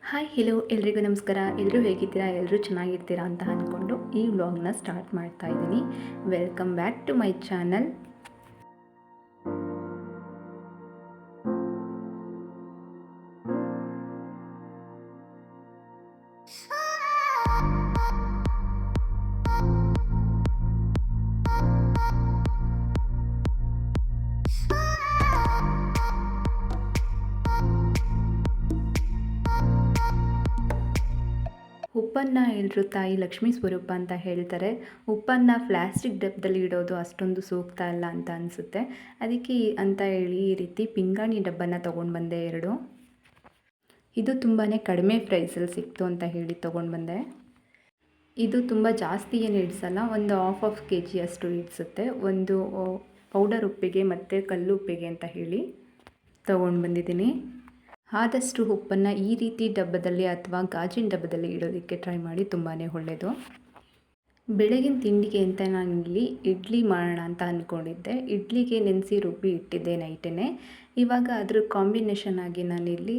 Hi hello ಎಲ್ರಿಗೂ ನಮಸ್ಕಾರ. ಎಲ್ಲರೂ ಹೇಗಿದ್ದೀರಾ? ಎಲ್ಲರೂ ಚೆನ್ನಾಗಿರ್ತೀರಾ ಅಂತ ಅಂದ್ಕೊಂಡು ಈ ವ್ಲಾಗ್ನ ಸ್ಟಾರ್ಟ್ ಮಾಡ್ತಾ ಇದ್ದೀನಿ. Welcome back to my channel. ಉಪ್ಪನ್ನು ಎಲ್ಲರೂ ತಾಯಿ ಲಕ್ಷ್ಮೀ ಸ್ವರೂಪ ಅಂತ ಹೇಳ್ತಾರೆ. ಉಪ್ಪನ್ನು ಪ್ಲಾಸ್ಟಿಕ್ ಡಬ್ಬದಲ್ಲಿ ಇಡೋದು ಅಷ್ಟೊಂದು ಸೂಕ್ತ ಅಲ್ಲ ಅಂತ ಅನಿಸುತ್ತೆ. ಅದಕ್ಕೆ ಅಂತ ಹೇಳಿ ಈ ರೀತಿ ಪಿಂಗಾಣಿ ಡಬ್ಬನ ತೊಗೊಂಡು ಬಂದೆ 2. ಇದು ತುಂಬಾ ಕಡಿಮೆ ಪ್ರೈಸಲ್ಲಿ ಸಿಕ್ತು ಅಂತ ಹೇಳಿ ತೊಗೊಂಡು ಬಂದೆ. ಇದು ತುಂಬ ಜಾಸ್ತಿ ಏನು ಇಡಿಸಲ್ಲ, ಒಂದು ಹಾಫ್ ಕೆ ಜಿ ಅಷ್ಟು ಇಡಿಸುತ್ತೆ. ಒಂದು ಪೌಡರ್ ಉಪ್ಪಿಗೆ ಮತ್ತು ಕಲ್ಲು ಉಪ್ಪಿಗೆ ಅಂತ ಹೇಳಿ ತೊಗೊಂಡು ಬಂದಿದ್ದೀನಿ. ಆದಷ್ಟು ಉಪ್ಪನ್ನು ಈ ರೀತಿ ಡಬ್ಬದಲ್ಲಿ ಅಥವಾ ಗಾಜಿನ ಡಬ್ಬದಲ್ಲಿ ಇಡೋದಕ್ಕೆ ಟ್ರೈ ಮಾಡಿ, ತುಂಬಾ ಒಳ್ಳೆಯದು. ಬೆಳಗಿನ ತಿಂಡಿಗೆ ಅಂತ ನಾನಿಲ್ಲಿ ಇಡ್ಲಿ ಮಾಡೋಣ ಅಂತ ಅಂದ್ಕೊಂಡಿದ್ದೆ. ಇಡ್ಲಿಗೆ ನೆನೆಸಿ ರುಬ್ಬಿ ಇಟ್ಟಿದ್ದೆ ನೈಟೇ. ಇವಾಗ ಅದ್ರ ಕಾಂಬಿನೇಷನ್ ಆಗಿ ನಾನಿಲ್ಲಿ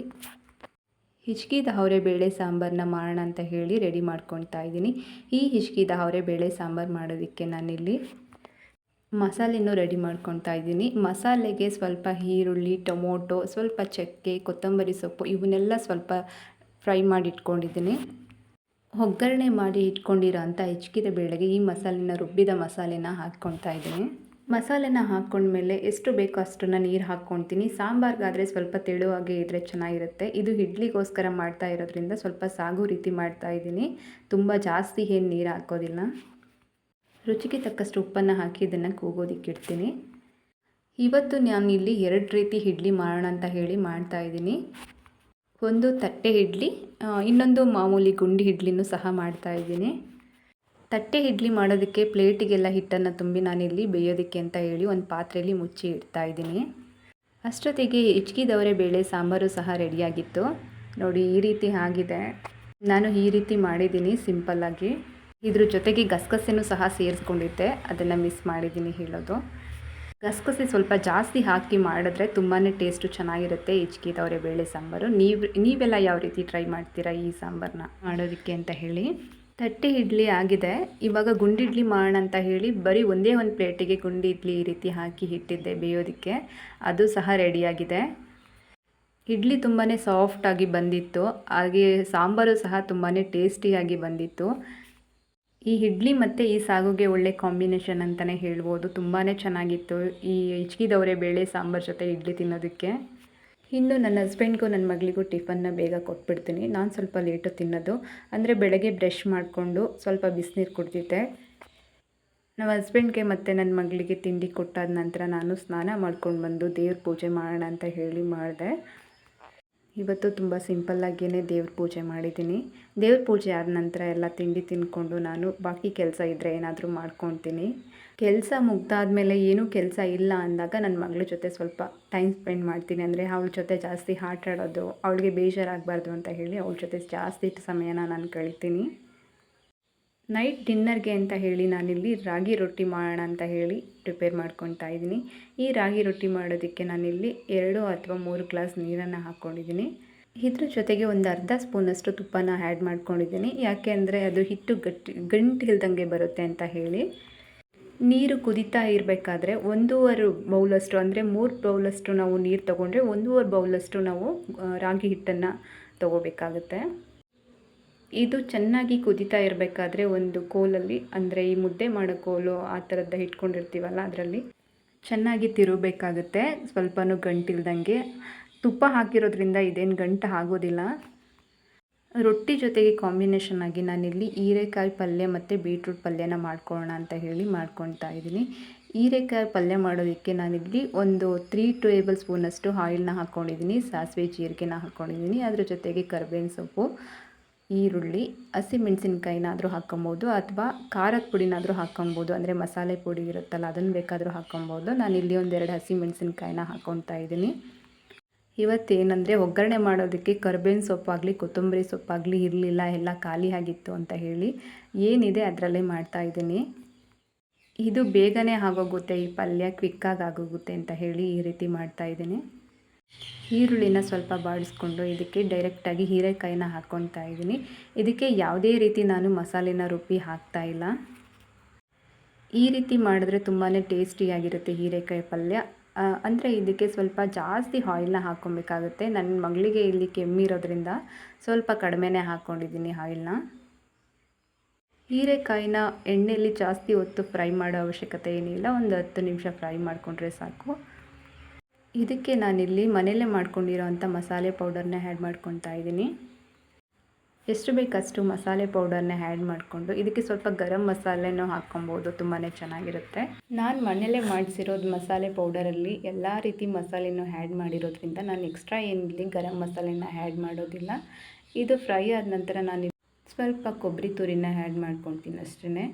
ಹಿಚ್ಕಿದ ಅವರೆಬೇಳೆ ಸಾಂಬಾರನ್ನ ಮಾಡೋಣ ಅಂತ ಹೇಳಿ ರೆಡಿ ಮಾಡ್ಕೊಳ್ತಾ ಇದ್ದೀನಿ. ಈ ಹಿಚ್ಕಿದ ಅವರೆಬೇಳೆ ಸಾಂಬಾರು ಮಾಡೋದಕ್ಕೆ ನಾನಿಲ್ಲಿ ಮಸಾಲೆನೂ ರೆಡಿ ಮಾಡ್ಕೊತಾ ಇದ್ದೀನಿ. ಮಸಾಲೆಗೆ ಸ್ವಲ್ಪ ಈರುಳ್ಳಿ, ಟೊಮೊಟೊ, ಸ್ವಲ್ಪ ಚಕ್ಕೆ, ಕೊತ್ತಂಬರಿ ಸೊಪ್ಪು ಇವನ್ನೆಲ್ಲ ಸ್ವಲ್ಪ ಫ್ರೈ ಮಾಡಿ ಇಟ್ಕೊಂಡಿದ್ದೀನಿ. ಒಗ್ಗರಣೆ ಮಾಡಿ ಇಟ್ಕೊಂಡಿರೋ ಅಂಥ ಹೆಚ್ಕಿದ ಬೇಳೆಗೆ ಈ ರುಬ್ಬಿದ ಮಸಾಲೆನ ಹಾಕ್ಕೊತಾ ಇದ್ದೀನಿ. ಮಸಾಲೆನ ಹಾಕ್ಕೊಂಡ್ಮೇಲೆ ಎಷ್ಟು ಬೇಕೋ ಅಷ್ಟನ್ನು ನೀರು ಹಾಕ್ಕೊತೀನಿ. ಸಾಂಬಾರ್ಗಾದರೆ ಸ್ವಲ್ಪ ತೆಳುವಾಗೇ ಇದ್ದರೆ ಚೆನ್ನಾಗಿರುತ್ತೆ. ಇದು ಇಡ್ಲಿಗೋಸ್ಕರ ಮಾಡ್ತಾ ಇರೋದ್ರಿಂದ ಸ್ವಲ್ಪ ಸಾಗು ರೀತಿ ಮಾಡ್ತಾ ಇದ್ದೀನಿ. ತುಂಬ ಜಾಸ್ತಿ ಏನು ನೀರು ಹಾಕೋದಿಲ್ಲ. ರುಚಿಗೆ ತಕ್ಕಷ್ಟು ಉಪ್ಪನ್ನು ಹಾಕಿ ಇದನ್ನು ಕೂಗೋದಕ್ಕೆ ಇಡ್ತೀನಿ. ಇವತ್ತು ನಾನಿಲ್ಲಿ 2 ರೀತಿ ಇಡ್ಲಿ ಮಾಡೋಣ ಅಂತ ಹೇಳಿ ಮಾಡ್ತಾಯಿದ್ದೀನಿ. ಒಂದು ತಟ್ಟೆ ಇಡ್ಲಿ, ಇನ್ನೊಂದು ಮಾಮೂಲಿ ಗುಂಡಿ ಇಡ್ಲಿನೂ ಸಹ ಮಾಡ್ತಾಯಿದ್ದೀನಿ. ತಟ್ಟೆ ಇಡ್ಲಿ ಮಾಡೋದಕ್ಕೆ ಪ್ಲೇಟಿಗೆಲ್ಲ ಹಿಟ್ಟನ್ನು ತುಂಬಿ ನಾನಿಲ್ಲಿ ಬೇಯೋದಕ್ಕೆ ಅಂತ ಹೇಳಿ ಒಂದು ಪಾತ್ರೆಯಲ್ಲಿ ಮುಚ್ಚಿ ಇಡ್ತಾಯಿದ್ದೀನಿ. ಅಷ್ಟೊತ್ತಿಗೆ ಹಿಚ್ಕಿದವರೆ ಬೇಳೆ ಸಾಂಬಾರು ಸಹ ರೆಡಿಯಾಗಿತ್ತು. ನೋಡಿ ಈ ರೀತಿ ಆಗಿದೆ. ನಾನು ಈ ರೀತಿ ಮಾಡಿದ್ದೀನಿ ಸಿಂಪಲ್ಲಾಗಿ. ಇದ್ರ ಜೊತೆಗೆ ಗಸಗಸೆನೂ ಸಹ ಸೇರಿಸ್ಕೊಂಡಿದ್ದೆ, ಅದನ್ನು ಮಿಸ್ ಮಾಡಿದ್ದೀನಿ ಹೇಳೋದು. ಗಸಗಸೆ ಸ್ವಲ್ಪ ಜಾಸ್ತಿ ಹಾಕಿ ಮಾಡಿದ್ರೆ ತುಂಬಾ ಟೇಸ್ಟು ಚೆನ್ನಾಗಿರುತ್ತೆ ಹಿಚ್ಕಿದವರೆ ಬೇಳೆ ಸಾಂಬಾರು. ನೀವೆಲ್ಲ ಯಾವ ರೀತಿ ಟ್ರೈ ಮಾಡ್ತೀರಾ ಈ ಸಾಂಬಾರನ್ನ ಮಾಡೋದಕ್ಕೆ ಅಂತ ಹೇಳಿ. ತಟ್ಟೆ ಇಡ್ಲಿ ಆಗಿದೆ. ಇವಾಗ ಗುಂಡಿ ಇಡ್ಲಿ ಮಾಡೋಣ ಅಂತ ಹೇಳಿ ಬರೀ ಒಂದೇ ಒಂದು ಪ್ಲೇಟಿಗೆ ಗುಂಡಿ ಇಡ್ಲಿ ಈ ರೀತಿ ಹಾಕಿ ಇಟ್ಟಿದ್ದೆ ಬೇಯೋದಕ್ಕೆ. ಅದು ಸಹ ರೆಡಿಯಾಗಿದೆ. ಇಡ್ಲಿ ತುಂಬಾ ಸಾಫ್ಟಾಗಿ ಬಂದಿತ್ತು, ಹಾಗೆ ಸಾಂಬಾರು ಸಹ ತುಂಬಾ ಟೇಸ್ಟಿಯಾಗಿ ಬಂದಿತ್ತು. ಈ ಇಡ್ಲಿ ಮತ್ತು ಈ ಸಾಗುಗೆ ಒಳ್ಳೆ ಕಾಂಬಿನೇಷನ್ ಅಂತಲೇ ಹೇಳ್ಬೋದು. ತುಂಬಾ ಚೆನ್ನಾಗಿತ್ತು ಈ ಹಿಚ್ಕಿದವರೆ ಬೇಳೆ ಸಾಂಬಾರು ಜೊತೆ ಇಡ್ಲಿ ತಿನ್ನೋದಕ್ಕೆ. ಇನ್ನು ನನ್ನ ಹಸ್ಬೆಂಡ್ಗೂ ನನ್ನ ಮಗಳಿಗೂ ಟಿಫನ್ನ ಬೇಗ ಕೊಟ್ಬಿಡ್ತೀನಿ. ನಾನು ಸ್ವಲ್ಪ ಲೇಟು ತಿನ್ನೋದು. ಅಂದರೆ ಬೆಳಗ್ಗೆ ಬ್ರಷ್ ಮಾಡಿಕೊಂಡು ಸ್ವಲ್ಪ ಬಿಸಿನೀರು ಕುಡ್ದಿದ್ದೆ. ನಮ್ಮ ಹಸ್ಬೆಂಡ್ಗೆ ಮತ್ತು ನನ್ನ ಮಗಳಿಗೆ ತಿಂಡಿ ಕೊಟ್ಟಾದ ನಂತರ ನಾನು ಸ್ನಾನ ಮಾಡ್ಕೊಂಡು ಬಂದು ದೇವ್ರ ಪೂಜೆ ಮಾಡೋಣ ಅಂತ ಹೇಳಿ ಮಾಡಿದೆ. ಇವತ್ತು ತುಂಬ ಸಿಂಪಲ್ಲಾಗಿಯೇ ದೇವ್ರ ಪೂಜೆ ಮಾಡಿದ್ದೀನಿ. ದೇವ್ರ ಪೂಜೆ ಆದ ನಂತರ ಎಲ್ಲ ತಿಂಡಿ ತಿಂದ್ಕೊಂಡು ನಾನು ಬಾಕಿ ಕೆಲಸ ಇದ್ದರೆ ಏನಾದರೂ ಮಾಡ್ಕೊತೀನಿ. ಕೆಲಸ ಮುಗ್ದಾದ್ಮೇಲೆ ಏನೂ ಕೆಲಸ ಇಲ್ಲ ಅಂದಾಗ ನನ್ನ ಮಗಳ ಜೊತೆ ಸ್ವಲ್ಪ ಟೈಮ್ ಸ್ಪೆಂಡ್ ಮಾಡ್ತೀನಿ. ಅಂದರೆ ಅವಳ ಜೊತೆ ಜಾಸ್ತಿ ಆಟ ಆಡೋದು, ಅವಳಿಗೆ ಬೇಜಾರಾಗಬಾರ್ದು ಅಂತ ಹೇಳಿ ಅವಳ ಜೊತೆ ಜಾಸ್ತಿ ಸಮಯನ ನಾನು ಕಳಿತೀನಿ. ನೈಟ್ ಡಿನ್ನರ್ಗೆ ಅಂತ ಹೇಳಿ ನಾನಿಲ್ಲಿ ರಾಗಿ ರೊಟ್ಟಿ ಮಾಡೋಣ ಅಂತ ಹೇಳಿ ಪ್ರಿಪೇರ್ ಮಾಡ್ಕೊತಾ ಇದ್ದೀನಿ. ಈ ರಾಗಿ ರೊಟ್ಟಿ ಮಾಡೋದಕ್ಕೆ ನಾನಿಲ್ಲಿ 2 ಅಥವಾ 3 ಗ್ಲಾಸ್ ನೀರನ್ನು ಹಾಕ್ಕೊಂಡಿದ್ದೀನಿ. ಇದ್ರ ಜೊತೆಗೆ ಒಂದು ಅರ್ಧ ಸ್ಪೂನಷ್ಟು ತುಪ್ಪನ ಆ್ಯಡ್ ಮಾಡ್ಕೊಂಡಿದ್ದೀನಿ. ಯಾಕೆ ಅಂದರೆ ಅದು ಹಿಟ್ಟು ಗಂಟು ಇಲ್ದಂಗೆ ಬರುತ್ತೆ ಅಂತ ಹೇಳಿ. ನೀರು ಕುದೀತಾ ಇರಬೇಕಾದ್ರೆ 1.5 ಬೌಲಷ್ಟು ಅಂದರೆ 3 ಬೌಲಷ್ಟು ನಾವು ನೀರು ತೊಗೊಂಡ್ರೆ 1.5 ಬೌಲಷ್ಟು ನಾವು ರಾಗಿ ಹಿಟ್ಟನ್ನು ತೊಗೋಬೇಕಾಗುತ್ತೆ. ಇದು ಚೆನ್ನಾಗಿ ಕುದೀತಾ ಇರಬೇಕಾದ್ರೆ ಒಂದು ಕೋಲಲ್ಲಿ, ಅಂದರೆ ಈ ಮುದ್ದೆ ಮಾಡೋ ಕೋಲು ಆ ಥರದ್ದು ಇಟ್ಕೊಂಡಿರ್ತೀವಲ್ಲ ಅದರಲ್ಲಿ ಚೆನ್ನಾಗಿ ತಿರುಗಬೇಕಾಗುತ್ತೆ, ಸ್ವಲ್ಪನೂ ಗಂಟಿಲ್ದಂಗೆ. ತುಪ್ಪ ಹಾಕಿರೋದ್ರಿಂದ ಇದೇನು ಗಂಟು ಆಗೋದಿಲ್ಲ. ರೊಟ್ಟಿ ಜೊತೆಗೆ ಕಾಂಬಿನೇಷನ್ ಆಗಿ ನಾನಿಲ್ಲಿ ಹೀರೆಕಾಯಿ ಪಲ್ಯ ಮತ್ತು ಬೀಟ್ರೂಟ್ ಪಲ್ಯನ ಮಾಡ್ಕೊಳ್ಳೋಣ ಅಂತ ಹೇಳಿ ಮಾಡ್ಕೊತಾ ಇದ್ದೀನಿ. ಹೀರೆಕಾಯಿ ಪಲ್ಯ ಮಾಡೋದಕ್ಕೆ ನಾನಿಲ್ಲಿ ಒಂದು 3 ಟೇಬಲ್ ಸ್ಪೂನಷ್ಟು ಆಯಿಲ್ನ ಹಾಕ್ಕೊಂಡಿದ್ದೀನಿ. ಸಾಸಿವೆ ಜೀರಿಗೆನ ಹಾಕ್ಕೊಂಡಿದ್ದೀನಿ. ಅದ್ರ ಜೊತೆಗೆ ಕರಿಬೇವಿನ ಸೊಪ್ಪು, ಈರುಳ್ಳಿ, ಹಸಿಮೆಣಸಿನ್ಕಾಯಿನಾದರೂ ಹಾಕ್ಕೊಬೋದು ಅಥವಾ ಖಾರದ ಪುಡಿನಾದರೂ ಹಾಕ್ಕೊಬೋದು. ಅಂದರೆ ಮಸಾಲೆ ಪುಡಿ ಇರುತ್ತಲ್ಲ ಅದನ್ನು ಬೇಕಾದರೂ ಹಾಕ್ಕೊಬೋದು. ನಾನಿಲ್ಲಿ 1-2 ಹಸಿಮೆಣಸಿನ್ಕಾಯಿನ ಹಾಕ್ಕೊತಾ ಇದ್ದೀನಿ. ಇವತ್ತೇನೆಂದರೆ ಒಗ್ಗರಣೆ ಮಾಡೋದಕ್ಕೆ ಕರಿಬೇವಿನ ಸೊಪ್ಪಾಗಲಿ ಕೊತ್ತಂಬರಿ ಸೊಪ್ಪಾಗಲಿ ಇರಲಿಲ್ಲ, ಎಲ್ಲ ಖಾಲಿ ಆಗಿತ್ತು ಅಂತ ಹೇಳಿ ಏನಿದೆ ಅದರಲ್ಲೇ ಮಾಡ್ತಾಯಿದ್ದೀನಿ. ಇದು ಬೇಗನೆ ಆಗೋಗುತ್ತೆ, ಈ ಪಲ್ಯ ಕ್ವಿಕ್ಕಾಗಿ ಆಗೋಗುತ್ತೆ ಅಂತ ಹೇಳಿ ಈ ರೀತಿ ಮಾಡ್ತಾಯಿದ್ದೀನಿ. ಈರುಳ್ಳಿನ ಸ್ವಲ್ಪ ಬಾಡಿಸ್ಕೊಂಡು ಇದಕ್ಕೆ ಡೈರೆಕ್ಟಾಗಿ ಹೀರೆಕಾಯಿನ ಹಾಕ್ಕೊತಾ ಇದ್ದೀನಿ. ಇದಕ್ಕೆ ಯಾವುದೇ ರೀತಿ ನಾನು ಮಸಾಲೆನ ರುಬ್ಬಿ ಹಾಕ್ತಾಯಿಲ್ಲ. ಈ ರೀತಿ ಮಾಡಿದ್ರೆ ತುಂಬಾ ಟೇಸ್ಟಿಯಾಗಿರುತ್ತೆ ಹೀರೆಕಾಯಿ ಪಲ್ಯ. ಅಂದರೆ ಇದಕ್ಕೆ ಸ್ವಲ್ಪ ಜಾಸ್ತಿ ಆಯಿಲ್ನ ಹಾಕ್ಕೊಬೇಕಾಗುತ್ತೆ. ನನ್ನ ಮಗಳಿಗೆ ಇಲ್ಲಿ ಕೆಮ್ಮಿರೋದ್ರಿಂದ ಸ್ವಲ್ಪ ಕಡಿಮೆನೇ ಹಾಕ್ಕೊಂಡಿದ್ದೀನಿ ಆಯಿಲ್ನ. ಹೀರೆಕಾಯಿನ ಎಣ್ಣೆಯಲ್ಲಿ ಜಾಸ್ತಿ ಹೊತ್ತು ಫ್ರೈ ಮಾಡೋ ಅವಶ್ಯಕತೆ ಏನಿಲ್ಲ. ಒಂದು 10 ನಿಮಿಷ ಫ್ರೈ ಮಾಡಿಕೊಂಡ್ರೆ ಸಾಕು. ಇದಕ್ಕೆ ನಾನಿಲ್ಲಿ ಮನೆಯಲ್ಲೇ ಮಾಡ್ಕೊಂಡಿರೋ ಅಂಥ ಮಸಾಲೆ ಪೌಡರ್ನ ಆ್ಯಡ್ ಮಾಡ್ಕೊತಾ ಇದ್ದೀನಿ. ಎಷ್ಟು ಬೇಕಷ್ಟು ಮಸಾಲೆ ಪೌಡರ್ನ ಆ್ಯಡ್ ಮಾಡಿಕೊಂಡು ಇದಕ್ಕೆ ಸ್ವಲ್ಪ ಗರಂ ಮಸಾಲೆನೂ ಹಾಕ್ಕೊಬೋದು, ತುಂಬಾ ಚೆನ್ನಾಗಿರುತ್ತೆ. ನಾನು ಮನೆಯಲ್ಲೇ ಮಾಡಿಸಿರೋದು ಮಸಾಲೆ ಪೌಡರಲ್ಲಿ ಎಲ್ಲ ರೀತಿ ಮಸಾಲೆನೂ ಆ್ಯಡ್ ಮಾಡಿರೋದ್ರಿಂದ ನಾನು ಎಕ್ಸ್ಟ್ರಾ ಏನಿಲ್ಲಿ ಗರಂ ಮಸಾಲೆನ ಆ್ಯಡ್ ಮಾಡೋದಿಲ್ಲ. ಇದು ಫ್ರೈ ಆದ ನಂತರ ನಾನು ಸ್ವಲ್ಪ ಕೊಬ್ಬರಿ ತುರಿನ ಆ್ಯಡ್ ಮಾಡ್ಕೊತೀನಿ ಅಷ್ಟೇ.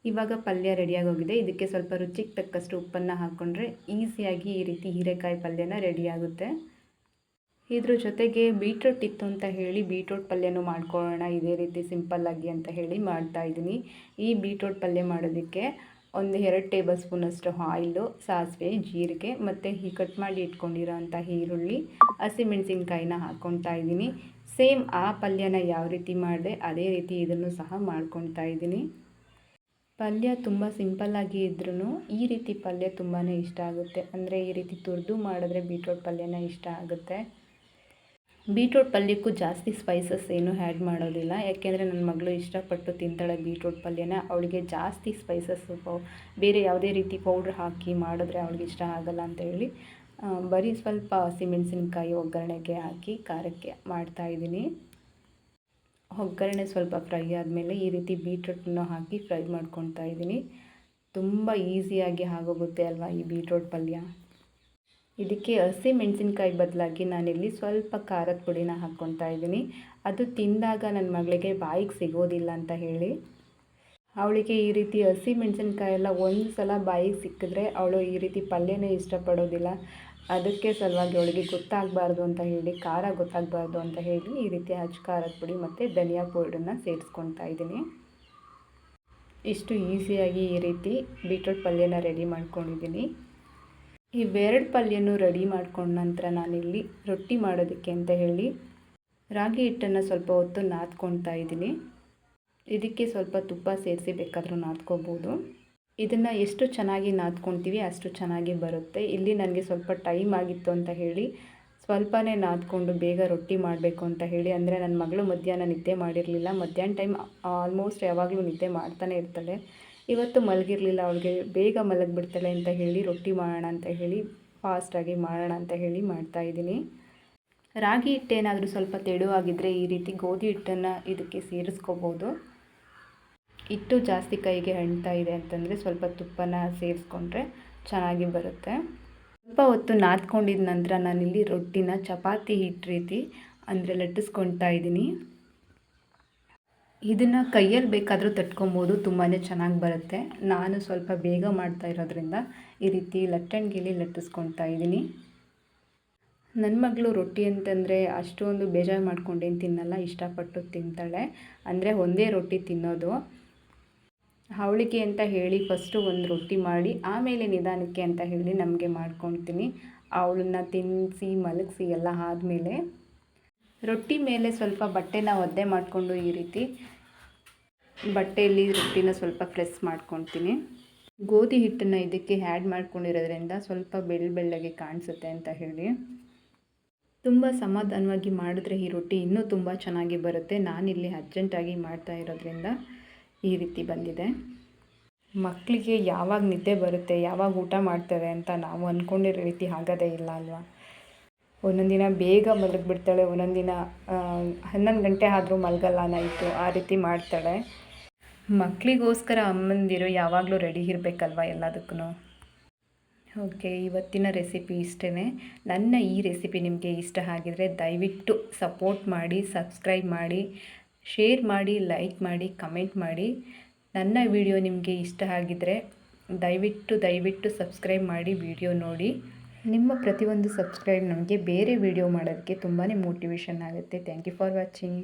ಇವಾಗ ಪಲ್ಯ ರೆಡಿಯಾಗಿ ಹೋಗಿದೆ. ಇದಕ್ಕೆ ಸ್ವಲ್ಪ ರುಚಿಗೆ ತಕ್ಕಷ್ಟು ಉಪ್ಪನ್ನು ಹಾಕ್ಕೊಂಡ್ರೆ ಈಸಿಯಾಗಿ ಈ ರೀತಿ ಹೀರೆಕಾಯಿ ಪಲ್ಯನ ರೆಡಿಯಾಗುತ್ತೆ. ಇದ್ರ ಜೊತೆಗೆ ಬೀಟ್ರೂಟ್ ಇತ್ತು ಅಂತ ಹೇಳಿ ಬೀಟ್ರೂಟ್ ಪಲ್ಯನೂ ಮಾಡ್ಕೊಳ್ಳೋಣ ಇದೇ ರೀತಿ ಸಿಂಪಲ್ಲಾಗಿ ಅಂತ ಹೇಳಿ ಮಾಡ್ತಾಯಿದ್ದೀನಿ. ಈ ಬೀಟ್ರೂಟ್ ಪಲ್ಯ ಮಾಡೋದಕ್ಕೆ ಒಂದು 2 ಟೇಬಲ್ ಸ್ಪೂನಷ್ಟು ಆಯಿಲು, ಸಾಸಿವೆ, ಜೀರಿಗೆ ಮತ್ತು ಈ ಕಟ್ ಮಾಡಿ ಇಟ್ಕೊಂಡಿರೋ ಅಂಥ ಈರುಳ್ಳಿ, ಹಸಿಮೆಣಸಿನ್ಕಾಯಿನ ಹಾಕ್ಕೊತಾ ಇದ್ದೀನಿ. ಸೇಮ್ ಆ ಪಲ್ಯನ ಯಾವ ರೀತಿ ಮಾಡಿದೆ ಅದೇ ರೀತಿ ಇದನ್ನು ಸಹ ಮಾಡ್ಕೊತಾ ಇದ್ದೀನಿ. ಪಲ್ಯ ತುಂಬ ಸಿಂಪಲ್ಲಾಗಿ ಇದ್ರೂ ಈ ರೀತಿ ಪಲ್ಯ ತುಂಬಾ ಇಷ್ಟ ಆಗುತ್ತೆ. ಅಂದರೆ ಈ ರೀತಿ ತುರಿದು ಮಾಡಿದ್ರೆ ಬೀಟ್ರೂಟ್ ಪಲ್ಯನ ಇಷ್ಟ ಆಗುತ್ತೆ. ಬೀಟ್ರೂಟ್ ಪಲ್ಯಕ್ಕೂ ಜಾಸ್ತಿ ಸ್ಪೈಸಸ್ ಏನೂ ಆ್ಯಡ್ ಮಾಡೋದಿಲ್ಲ, ಯಾಕೆಂದರೆ ನನ್ನ ಮಗಳು ಇಷ್ಟಪಟ್ಟು ತಿಂತಾಳೆ ಬೀಟ್ರೂಟ್ ಪಲ್ಯನ. ಅವಳಿಗೆ ಜಾಸ್ತಿ ಸ್ಪೈಸಸ್ಸು ಬೇರೆ ಯಾವುದೇ ರೀತಿ ಪೌಡ್ರ್ ಹಾಕಿ ಮಾಡಿದ್ರೆ ಅವಳಿಗೆ ಇಷ್ಟ ಆಗಲ್ಲ ಅಂತ ಹೇಳಿ ಬರೀ ಸ್ವಲ್ಪ ಹಸಿಮೆಣಸಿನ್ಕಾಯಿ ಒಗ್ಗರಣೆಗೆ ಹಾಕಿ ಖಾರಕ್ಕೆ ಮಾಡ್ತಾಯಿದ್ದೀನಿ. ಒಗ್ಗರಣೆ ಸ್ವಲ್ಪ ಫ್ರೈ ಆದಮೇಲೆ ಈ ರೀತಿ ಬೀಟ್ರೂಟನ್ನು ಹಾಕಿ ಫ್ರೈ ಮಾಡ್ಕೊತಾ ಇದ್ದೀನಿ. ತುಂಬ ಈಸಿಯಾಗಿ ಆಗೋಗುತ್ತೆ ಅಲ್ವಾ ಈ ಬೀಟ್ರೂಟ್ ಪಲ್ಯ. ಇದಕ್ಕೆ ಹಸಿಮೆಣಸಿನ್ಕಾಯಿ ಬದಲಾಗಿ ನಾನಿಲ್ಲಿ ಸ್ವಲ್ಪ ಖಾರದ ಪುಡಿನ ಹಾಕ್ಕೊತಾ ಇದ್ದೀನಿ. ಅದು ತಿಂದಾಗ ನನ್ನ ಮಗಳಿಗೆ ಬಾಯಿಗೆ ಸಿಗೋದಿಲ್ಲ ಅಂತ ಹೇಳಿ. ಅವಳಿಗೆ ಈ ರೀತಿ ಹಸಿಮೆಣಸಿನ್ಕಾಯಿ ಎಲ್ಲ ಒಂದು ಸಲ ಬಾಯಿಗೆ ಸಿಕ್ಕಿದ್ರೆ ಅವಳು ಈ ರೀತಿ ಪಲ್ಯನೇ ಇಷ್ಟಪಡೋದಿಲ್ಲ. ಅದಕ್ಕೆ ಸಲುವಾಗಿ ಅವಳಿಗೆ ಗೊತ್ತಾಗಬಾರ್ದು ಅಂತ ಹೇಳಿ, ಖಾರ ಗೊತ್ತಾಗಬಾರ್ದು ಅಂತ ಹೇಳಿ ಈ ರೀತಿ ಖಾರದ ಪುಡಿ ಮತ್ತು ಧನಿಯಾ ಪೌಡರನ್ನ ಸೇರಿಸ್ಕೊತಾ ಇದ್ದೀನಿ. ಇಷ್ಟು ಈಸಿಯಾಗಿ ಈ ರೀತಿ ಬೀಟ್ರೂಟ್ ಪಲ್ಯನ ರೆಡಿ ಮಾಡ್ಕೊಂಡಿದ್ದೀನಿ. ಇವೆರಡು ಪಲ್ಯನೂ ರೆಡಿ ಮಾಡ್ಕೊಂಡ ನಂತರ ನಾನಿಲ್ಲಿ ರೊಟ್ಟಿ ಮಾಡೋದಕ್ಕೆ ಅಂತ ಹೇಳಿ ರಾಗಿ ಹಿಟ್ಟನ್ನು ಸ್ವಲ್ಪ ಹೊತ್ತು ನಾದ್ಕೊತಾ ಇದ್ದೀನಿ. ಇದಕ್ಕೆ ಸ್ವಲ್ಪ ತುಪ್ಪ ಸೇರಿಸಿ ಬೇಕಾದರೂ ನಾದ್ಕೋಬೋದು. ಇದನ್ನು ಎಷ್ಟು ಚೆನ್ನಾಗಿ ನಾದ್ಕೊತೀವಿ ಅಷ್ಟು ಚೆನ್ನಾಗಿ ಬರುತ್ತೆ. ಇಲ್ಲಿ ನನಗೆ ಸ್ವಲ್ಪ ಟೈಮ್ ಆಗಿತ್ತು ಅಂತ ಹೇಳಿ ಸ್ವಲ್ಪನೇ ನಾದ್ಕೊಂಡು ಬೇಗ ರೊಟ್ಟಿ ಮಾಡಬೇಕು ಅಂತ ಹೇಳಿ. ಅಂದರೆ ನನ್ನ ಮಗಳು ಮಧ್ಯಾಹ್ನ ನಿದ್ದೆ ಮಾಡಿರಲಿಲ್ಲ. ಮಧ್ಯಾಹ್ನ ಟೈಮ್ ಆಲ್ಮೋಸ್ಟ್ ಯಾವಾಗಲೂ ನಿದ್ದೆ ಮಾಡ್ತಾನೆ ಇರ್ತಾಳೆ. ಇವತ್ತು ಮಲಗಿರಲಿಲ್ಲ, ಅವಳಿಗೆ ಬೇಗ ಮಲಗಿಬಿಡ್ತಾಳೆ ಅಂತ ಹೇಳಿ ರೊಟ್ಟಿ ಮಾಡೋಣ ಅಂತ ಹೇಳಿ ಫಾಸ್ಟಾಗಿ ಮಾಡೋಣ ಅಂತ ಹೇಳಿ ಮಾಡ್ತಾಯಿದ್ದೀನಿ. ರಾಗಿ ಹಿಟ್ಟೇನಾದರೂ ಸ್ವಲ್ಪ ತೆಳುವಾಗಿದ್ದರೆ ಈ ರೀತಿ ಗೋಧಿ ಹಿಟ್ಟನ್ನು ಇದಕ್ಕೆ ಸೇರಿಸ್ಕೋಬೋದು. ಹಿಟ್ಟು ಜಾಸ್ತಿ ಕೈಗೆ ಅಂಟ್ತಾ ಇದೆ ಅಂತಂದರೆ ಸ್ವಲ್ಪ ತುಪ್ಪನ ಸೇರಿಸ್ಕೊಂಡ್ರೆ ಚೆನ್ನಾಗಿ ಬರುತ್ತೆ. ಸ್ವಲ್ಪ ಹೊತ್ತು ನಾದ್ಕೊಂಡಿದ್ದ ನಂತರ ನಾನಿಲ್ಲಿ ರೊಟ್ಟಿನ ಚಪಾತಿ ಹಿಟ್ಟು ರೀತಿ ಅಂದರೆ ಲಟ್ಟಿಸ್ಕೊತಾ ಇದ್ದೀನಿ. ಇದನ್ನು ಕೈಯಲ್ಲಿ ಬೇಕಾದರೂ ತಟ್ಕೊಬೋದು, ತುಂಬಾ ಚೆನ್ನಾಗಿ ಬರುತ್ತೆ. ನಾನು ಸ್ವಲ್ಪ ಬೇಗ ಮಾಡ್ತಾ ಇರೋದ್ರಿಂದ ಈ ರೀತಿ ಲಟ್ಟಣಿಗೆಯಲ್ಲಿ ಲಟ್ಟಿಸ್ಕೊತಾ ಇದ್ದೀನಿ. ನನ್ನ ಮಗಳು ರೊಟ್ಟಿ ಅಂತಂದರೆ ಅಷ್ಟೊಂದು ಬೇಜಾರು ಮಾಡ್ಕೊಂಡೇನು ತಿನ್ನಲ್ಲ, ಇಷ್ಟಪಟ್ಟು ತಿಂತಾಳೆ. ಅಂದರೆ ಒಂದೇ ರೊಟ್ಟಿ ತಿನ್ನೋದು. ಅವಳಿಗೆ ಅಂತ ಹೇಳಿ ಫಸ್ಟು ಒಂದು ರೊಟ್ಟಿ ಮಾಡಿ ಆಮೇಲೆ ನಿಧಾನಕ್ಕೆ ಅಂತ ಹೇಳಿ ನಮಗೆ ಮಾಡ್ಕೊತೀನಿ. ಅವಳನ್ನ ತಿನ್ನಿಸಿ ಮಲಗಿಸಿ ಎಲ್ಲ ಆದಮೇಲೆ ರೊಟ್ಟಿ ಮೇಲೆ ಸ್ವಲ್ಪ ಬಟ್ಟೆನ ಒದ್ದೆ ಮಾಡಿಕೊಂಡು ಈ ರೀತಿ ಬಟ್ಟೆಯಲ್ಲಿ ರೊಟ್ಟಿನ ಸ್ವಲ್ಪ ಪ್ರೆಸ್ ಮಾಡ್ಕೊತೀನಿ. ಗೋಧಿ ಹಿಟ್ಟನ್ನು ಇದಕ್ಕೆ ಆ್ಯಡ್ ಮಾಡ್ಕೊಂಡಿರೋದ್ರಿಂದ ಸ್ವಲ್ಪ ಬೆಳ್ಳಗೆ ಕಾಣಿಸುತ್ತೆ ಅಂತ ಹೇಳಿ. ತುಂಬ ಸಮಾಧಾನವಾಗಿ ಮಾಡಿದ್ರೆ ಈ ರೊಟ್ಟಿ ಇನ್ನೂ ತುಂಬ ಚೆನ್ನಾಗಿ ಬರುತ್ತೆ. ನಾನಿಲ್ಲಿ ಅರ್ಜೆಂಟಾಗಿ ಮಾಡ್ತಾ ಇರೋದ್ರಿಂದ ಈ ರೀತಿ ಬಂದಿದೆ. ಮಕ್ಕಳಿಗೆ ಯಾವಾಗ ನಿದ್ದೆ ಬರುತ್ತೆ, ಯಾವಾಗ ಊಟ ಮಾಡ್ತೇವೆ ಅಂತ ನಾವು ಅಂದ್ಕೊಂಡಿರೋ ರೀತಿ ಆಗೋದೇ ಇಲ್ಲ ಅಲ್ವಾ. ಒಂದೊಂದು ದಿನ ಬೇಗ ಮಲಗಿಬಿಡ್ತಾಳೆ, ಒಂದೊಂದು ದಿನ 11 ಗಂಟೆ ಆದರೂ ಮಲಗಲ್ಲ ನೈಟು, ಆ ರೀತಿ ಮಾಡ್ತಾಳೆ. ಮಕ್ಕಳಿಗೋಸ್ಕರ ಅಮ್ಮಂದಿರು ಯಾವಾಗಲೂ ರೆಡಿ ಇರಬೇಕಲ್ವ ಎಲ್ಲದಕ್ಕೂ. ಓಕೆ, ಇವತ್ತಿನ ರೆಸಿಪಿ ಇಷ್ಟೇ. ನನ್ನ ಈ ರೆಸಿಪಿ ನಿಮಗೆ ಇಷ್ಟ ಆಗಿದರೆ ದಯವಿಟ್ಟು ಸಪೋರ್ಟ್ ಮಾಡಿ, ಸಬ್ಸ್ಕ್ರೈಬ್ ಮಾಡಿ, ಶೇರ್ ಮಾಡಿ, ಲೈಕ್ ಮಾಡಿ, ಕಮೆಂಟ್ ಮಾಡಿ. ನನ್ನ ವಿಡಿಯೋ ನಿಮಗೆ ಇಷ್ಟ ಆಗಿದ್ದರೆ ದಯವಿಟ್ಟು ಸಬ್ಸ್ಕ್ರೈಬ್ ಮಾಡಿ ವಿಡಿಯೋ ನೋಡಿ. ನಿಮ್ಮ ಪ್ರತಿಯೊಂದು ಸಬ್ಸ್ಕ್ರೈಬ್ ನಮಗೆ ಬೇರೆ ವಿಡಿಯೋ ಮಾಡೋದಕ್ಕೆ ತುಂಬಾ ಮೋಟಿವೇಶನ್ ಆಗುತ್ತೆ. Thank you for watching.